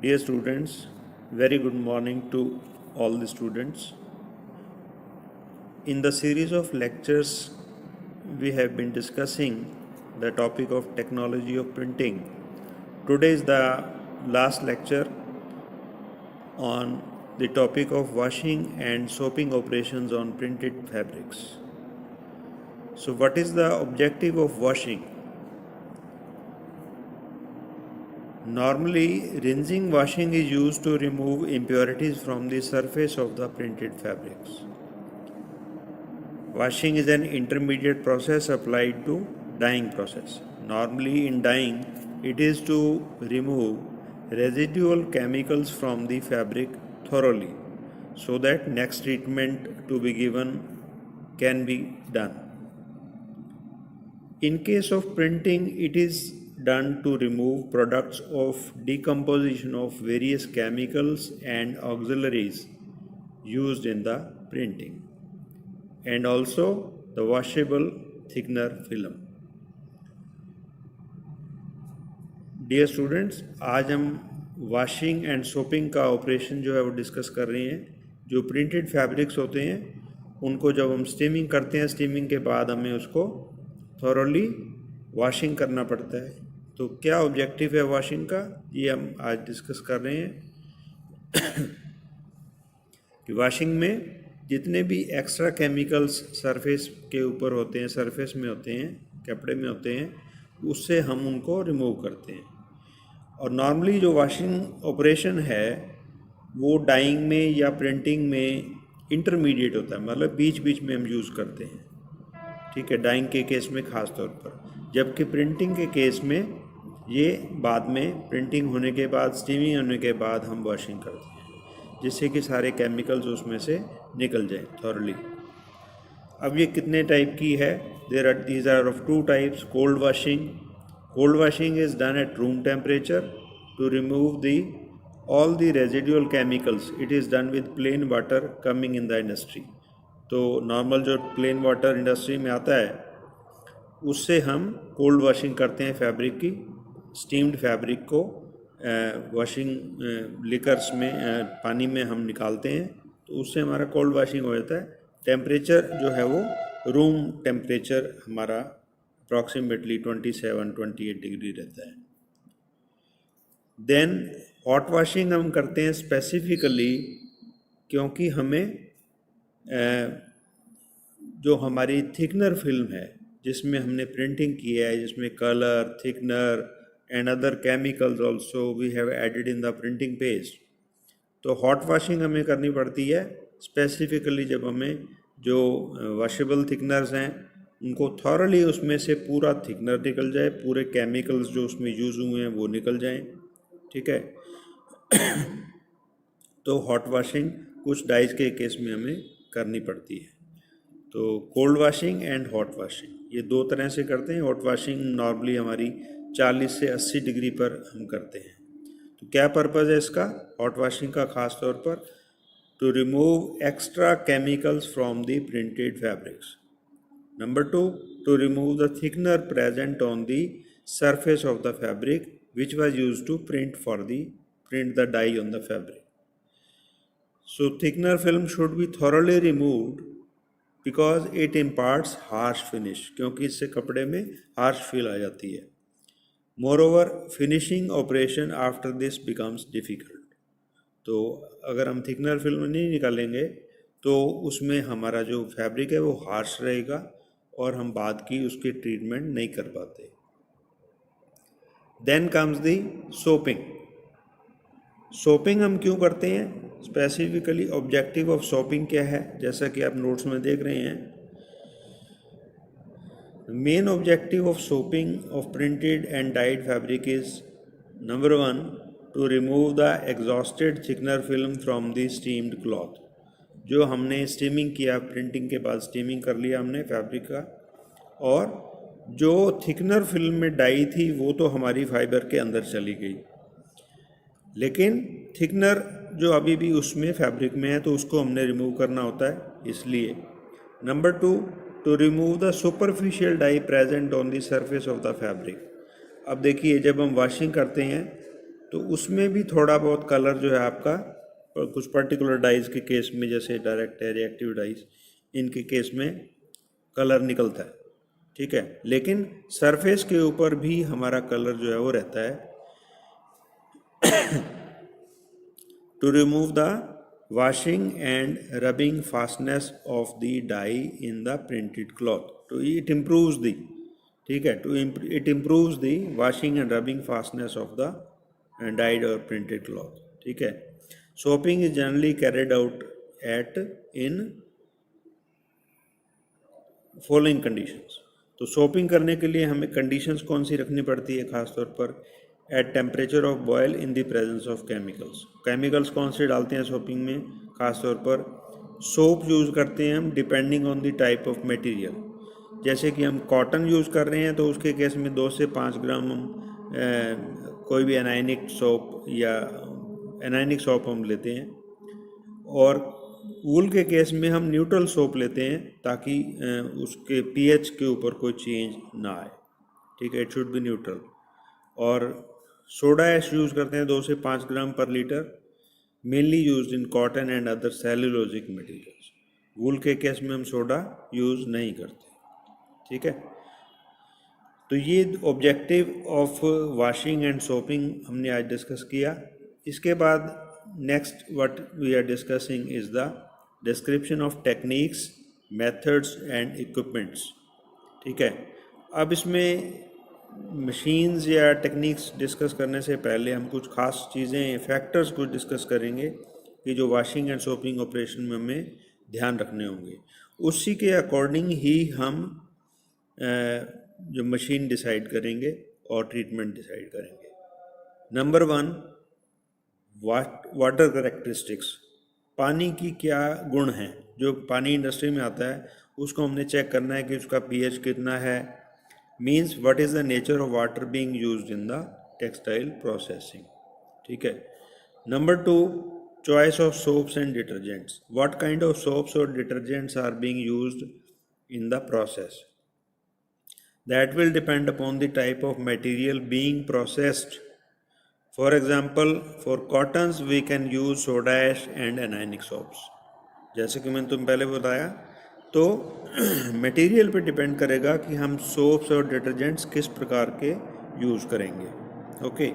Dear students, very good morning to all the students. In the series of lectures, we have been discussing the topic of technology of printing. Today is the last lecture on the topic of washing and soaping operations on printed fabrics. So, what is the objective of washing? Normally, rinsing washing is used to remove impurities from the surface of the printed fabrics. Washing is an intermediate process applied to dyeing process. Normally in dyeing, it is to remove residual chemicals from the fabric thoroughly so that next treatment to be given can be done. In case of printing, it is done to remove products of decomposition of various chemicals and auxiliaries used in the printing, and also the washable thickener film. Dear students, आज हम washing and soaping का operation जो है वो discuss कर रहे हैं। जो प्रिंटेड फैब्रिक्स होते हैं उनको जब हम स्टीमिंग करते हैं, स्टीमिंग के बाद हमें उसको थॉरोली वॉशिंग करना पड़ता है। तो क्या ऑब्जेक्टिव है वॉशिंग का, ये हम आज डिस्कस कर रहे हैं कि वॉशिंग में जितने भी एक्स्ट्रा केमिकल्स सरफेस के ऊपर होते हैं, सरफेस में होते हैं, कपड़े में होते हैं, उससे हम उनको रिमूव करते हैं। और नॉर्मली जो वॉशिंग ऑपरेशन है वो डाइंग में या प्रिंटिंग में इंटरमीडिएट होता है, मतलब बीच बीच में हम यूज़ करते हैं, ठीक है, डाइंग के केस में ख़ास तौर पर। जबकि प्रिंटिंग के केस में ये बाद में प्रिंटिंग होने के बाद, स्टीमिंग होने के बाद हम वॉशिंग करते हैं, जिससे कि सारे केमिकल्स उसमें से निकल जाएं थॉरली। अब ये कितने टाइप की है? these are of two types. Cold washing is done at room temperature to remove all the residual chemicals. It is done with plain water coming in the industry. तो नॉर्मल जो plain water industry में आता है उससे हम cold washing करते हैं fabric की। स्टीम्ड फैब्रिक को वॉशिंग लिकर्स में पानी में हम निकालते हैं, तो उससे हमारा कोल्ड वॉशिंग हो जाता है। टेम्परेचर जो है वो रूम टेम्परेचर हमारा अप्रॉक्सीमेटली 27-28 डिग्री रहता है। देन हॉट वॉशिंग हम करते हैं स्पेसिफिकली क्योंकि हमें जो हमारी थिकनर फिल्म है जिसमें हमने प्रिंटिंग की है, जिसमें colour, thickener and other chemicals also we have added in the printing page, तो हॉट वॉशिंग हमें करनी पड़ती है स्पेसिफिकली जब हमें जो वॉशेबल थिकनर्स हैं उनको थॉरली उसमें से पूरा थिकनर निकल जाए, पूरे केमिकल्स जो उसमें यूज़ हुए हैं वो निकल जाएं, ठीक है। तो हॉट वॉशिंग कुछ डाइज के केस में हमें करनी पड़ती है। तो cold washing and hot washing ये दो तरह से करते हैं। हॉट वॉशिंग नॉर्मली हमारी 40 से 80 डिग्री पर हम करते हैं। तो क्या पर्पज़ है इसका हॉट वॉशिंग का? ख़ास तौर पर to remove extra chemicals from the printed fabrics. Number 2, to remove the thickener present on the surface of the fabric which was used to print the dye on the fabric. So thickener film should be thoroughly removed because it imparts harsh finish, क्योंकि इससे कपड़े में harsh feel आ जाती है। Moreover, finishing operation after this becomes difficult. तो अगर हम thickener film नहीं निकालेंगे तो उसमें हमारा जो फैब्रिक है वो हार्श रहेगा और हम बाद की उसकी ट्रीटमेंट नहीं कर पाते। देन कम्स दी सोपिंग हम क्यों करते हैं? स्पेसिफिकली ऑब्जेक्टिव ऑफ सोपिंग क्या है? जैसा कि आप नोट्स में देख रहे हैं, main objective of shopping of printed and died fabric is number 1, to remove the exhausted thickener film from the steamed cloth. जो हमने स्टीमिंग किया, प्रिंटिंग के बाद स्टीमिंग कर लिया हमने फैब्रिक का, और जो थिकनर फिल्म में डाई थी वो तो हमारी फाइबर के अंदर चली गई, लेकिन थिकनर जो अभी भी उसमें फैब्रिक में है तो उसको हमने रिमूव करना होता है, इसलिए। Number 2, to remove the superficial dye present on the surface of the fabric. अब देखिए, जब हम वॉशिंग करते हैं तो उसमें भी थोड़ा बहुत कलर जो है आपका कुछ पर्टिकुलर डाइज के केस में, जैसे डायरेक्ट है, रिएक्टिव डाइज, इनके केस में कलर निकलता है, ठीक है। लेकिन सरफेस के ऊपर भी हमारा कलर जो है वो रहता है। To remove the washing and rubbing fastness of the dye in the printed cloth, तो it improves the, ठीक है, it improves the washing and rubbing fastness of the dyed or printed cloth, ठीक है। soaping is generally carried out at in following conditions, तो shopping करने के लिए हमें कंडीशंस कौन सी रखनी पड़ती है खास तौर पर? At temperature of boil in the presence of chemicals, chemicals कौन से डालते हैं सोपिंग में? खास तौर पर सोप यूज़ करते हैं हम depending on the type of material. जैसे कि हम कॉटन यूज़ कर रहे हैं तो उसके केस में 2 से 5 ग्राम हम कोई भी एनाइनिक सोप या एनाइनिक सोप हम लेते हैं, और वूल के केस में हम न्यूट्रल सोप लेते हैं ताकि उसके पीएच के ऊपर कोई चेंज ना आए, ठीक है, इट शुड बी न्यूट्रल। और सोडा ऐश यूज़ करते हैं 2 से 5 ग्राम पर litre, mainly used in cotton and other cellulosic materials. Wool के केस में हम सोडा यूज़ नहीं करते, ठीक है। तो ये objective of washing and soaping हमने आज डिस्कस किया। इसके बाद next what we are discussing is the description of techniques, methods and equipments, ठीक है। अब इसमें मशीन्स या टेक्निक्स डिस्कस करने से पहले हम कुछ खास चीज़ें, फैक्टर्स कुछ डिस्कस करेंगे कि जो वॉशिंग एंड सोपिंग ऑपरेशन में हमें ध्यान रखने होंगे। उसी के अकॉर्डिंग ही हम जो मशीन डिसाइड करेंगे और ट्रीटमेंट डिसाइड करेंगे। नंबर 1, वाटर करेक्टरिस्टिक्स, पानी की क्या गुण हैं। जो पानी इंडस्ट्री में आता है उसको हमने चेक करना है कि उसका पीएच कितना है, means what is the nature of water being used in the textile processing, ठीक है। Number 2, choice of soaps and detergents, what kind of soaps और detergents are being used in the process, that will depend upon the type of material being processed. For example, for cottons we can use soda ash and anionic soaps, जैसे कि मैंने तुम पहले बताया। तो material पे depend करेगा कि हम सोप्स और डिटर्जेंट्स किस प्रकार के यूज़ करेंगे, ओके।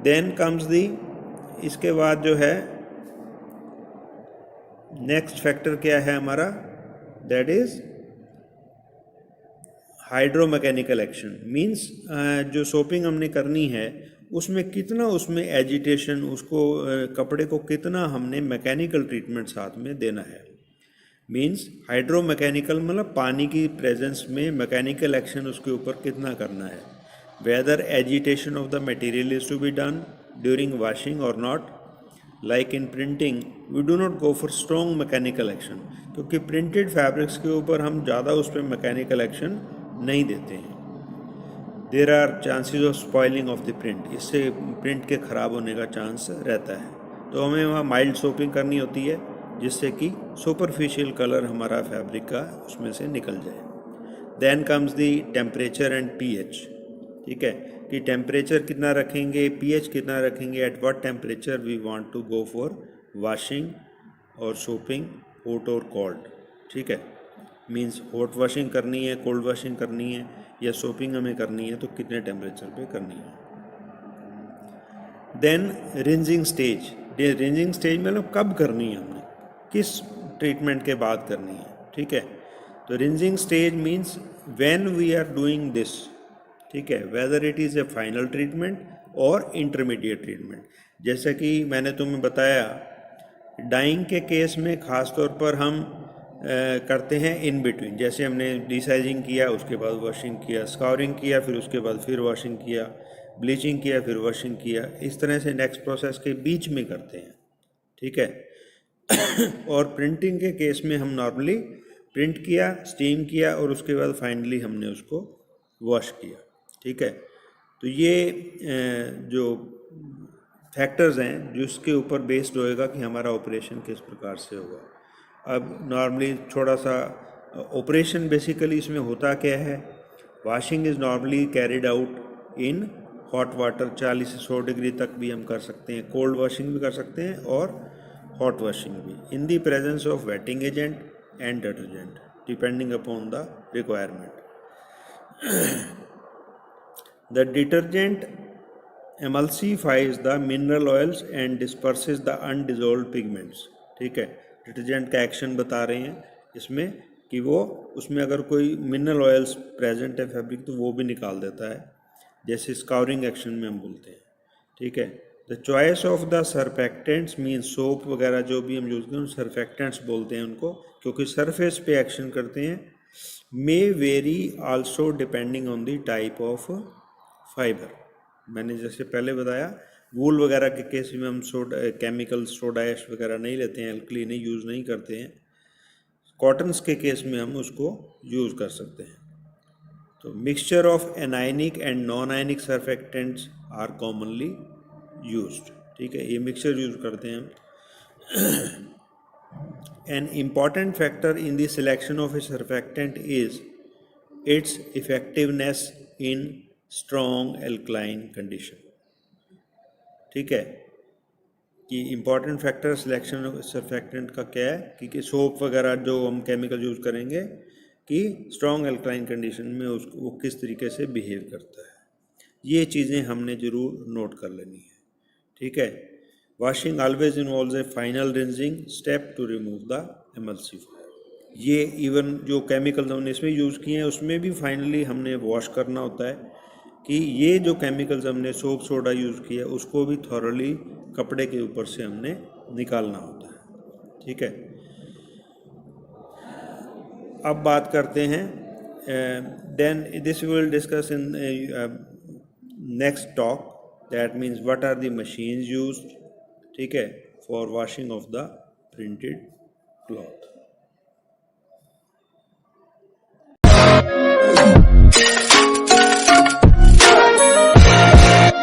देन कम्स दी, इसके बाद जो है नेक्स्ट फैक्टर क्या है हमारा, that is hydromechanical action, means जो सोपिंग हमने करनी है उसमें कितना उसमें एजिटेशन, उसको कपड़े को कितना हमने मैकेनिकल ट्रीटमेंट साथ में देना है। मीन्स हाइड्रोमैकेनिकल मतलब पानी की प्रेजेंस में मैकेनिकल एक्शन उसके ऊपर कितना करना है। Whether agitation of the material is to be done during washing और not. Like in printing we do not go for strong mechanical action, क्योंकि प्रिंटेड फैब्रिक्स के ऊपर हम ज़्यादा उस पर मैकेनिकल एक्शन नहीं देते हैं। There are chances of spoiling of the print, इससे प्रिंट के ख़राब होने का चांस रहता है। तो हमें वहाँ माइल्ड सोपिंग करनी होती है जिससे कि सुपरफिशियल कलर हमारा फैब्रिक का उसमें से निकल जाए। Then comes the temperature and pH, ठीक है, कि टेम्परेचर कितना रखेंगे, पीएच कितना रखेंगे, at what temperature we want to go for washing और सोपिंग, हॉट और कोल्ड, ठीक है। मीन्स हॉट वॉशिंग करनी है, कोल्ड वॉशिंग करनी है या सोपिंग हमें करनी है तो कितने टेम्परेचर पे करनी है। Then rinsing stage, rinsing stage मतलब कब करनी है हमने, किस ट्रीटमेंट के बाद करनी है, ठीक है। तो rinsing stage means when we are doing this, ठीक है, whether it is a final treatment और इंटरमीडिएट ट्रीटमेंट। जैसा कि मैंने तुम्हें बताया डाइंग के केस में ख़ास तौर पर हम करते हैं इन बिटवीन, जैसे हमने डिसाइजिंग किया उसके बाद वॉशिंग किया, स्काउरिंग किया फिर उसके बाद फिर वॉशिंग किया, ब्लीचिंग किया फिर वॉशिंग किया, इस तरह से नेक्स्ट प्रोसेस के बीच में करते हैं, ठीक है। और प्रिंटिंग के केस में हम नॉर्मली प्रिंट किया, स्टीम किया और उसके बाद फाइनली हमने उसको वॉश किया, ठीक है। तो ये जो फैक्टर्स हैं जिसके ऊपर बेस्ड होएगा कि हमारा ऑपरेशन किस प्रकार से होगा। अब नॉर्मली थोड़ा सा ऑपरेशन बेसिकली इसमें होता क्या है, washing is normally carried out in hot water 40 से 100 डिग्री तक भी हम कर सकते हैं, कोल्ड वॉशिंग भी कर सकते हैं और हॉट वॉशिंग भी, इन the presence of waiting agent and detergent depending upon the requirement. The detergent emulsifies the mineral oils and disperses the undissolved pigments। ठीक है, डिटर्जेंट का एक्शन बता रहे हैं इसमें कि वो उसमें अगर कोई मिनरल ऑयल्स प्रेजेंट है फैब्रिक तो वो भी निकाल देता है, जैसे स्काउरिंग एक्शन में हम बोलते हैं। ठीक है, the choice of the surfactants mean soap वगैरह जो भी हम यूज़ करते हैं सरफेक्टेंट्स बोलते हैं उनको, क्योंकि सरफेस पे एक्शन करते हैं। May vary also depending on the type of fibre. मैंने जैसे पहले बताया वूल वगैरह के केस में हम केमिकल सोडा ऐश वगैरह नहीं लेते हैं, अल्कली नहीं यूज़ नहीं करते हैं। कॉटन्स के केस में हम उसको यूज़ कर सकते हैं। तो mixture of anionic and non ionic surfactants are commonly used. ठीक है, ये मिक्सचर यूज करते हैं हम। An important factor in the selection of a surfactant is its effectiveness in strong alkaline condition. ठीक है, कि important factor selection of surfactant का क्या है कि सोप वगैरह जो हम केमिकल यूज़ करेंगे कि स्ट्रॉन्ग एल्कलाइन कंडीशन में उसको वो किस तरीके से बिहेव करता है, ये चीज़ें हमने ज़रूर नोट कर लेनी है। ठीक है, washing always involves a final rinsing step to remove the emulsifier. ये इवन जो केमिकल हमने इसमें यूज़ किए हैं उसमें भी फाइनली हमने वॉश करना होता है कि ये जो केमिकल्स हमने सोप सोडा यूज़ किया उसको भी थॉरली कपड़े के ऊपर से हमने निकालना होता है। ठीक है, अब बात करते हैं then this we will discuss in next talk, that means what are the machines used, ठीक है, for washing of the printed cloth.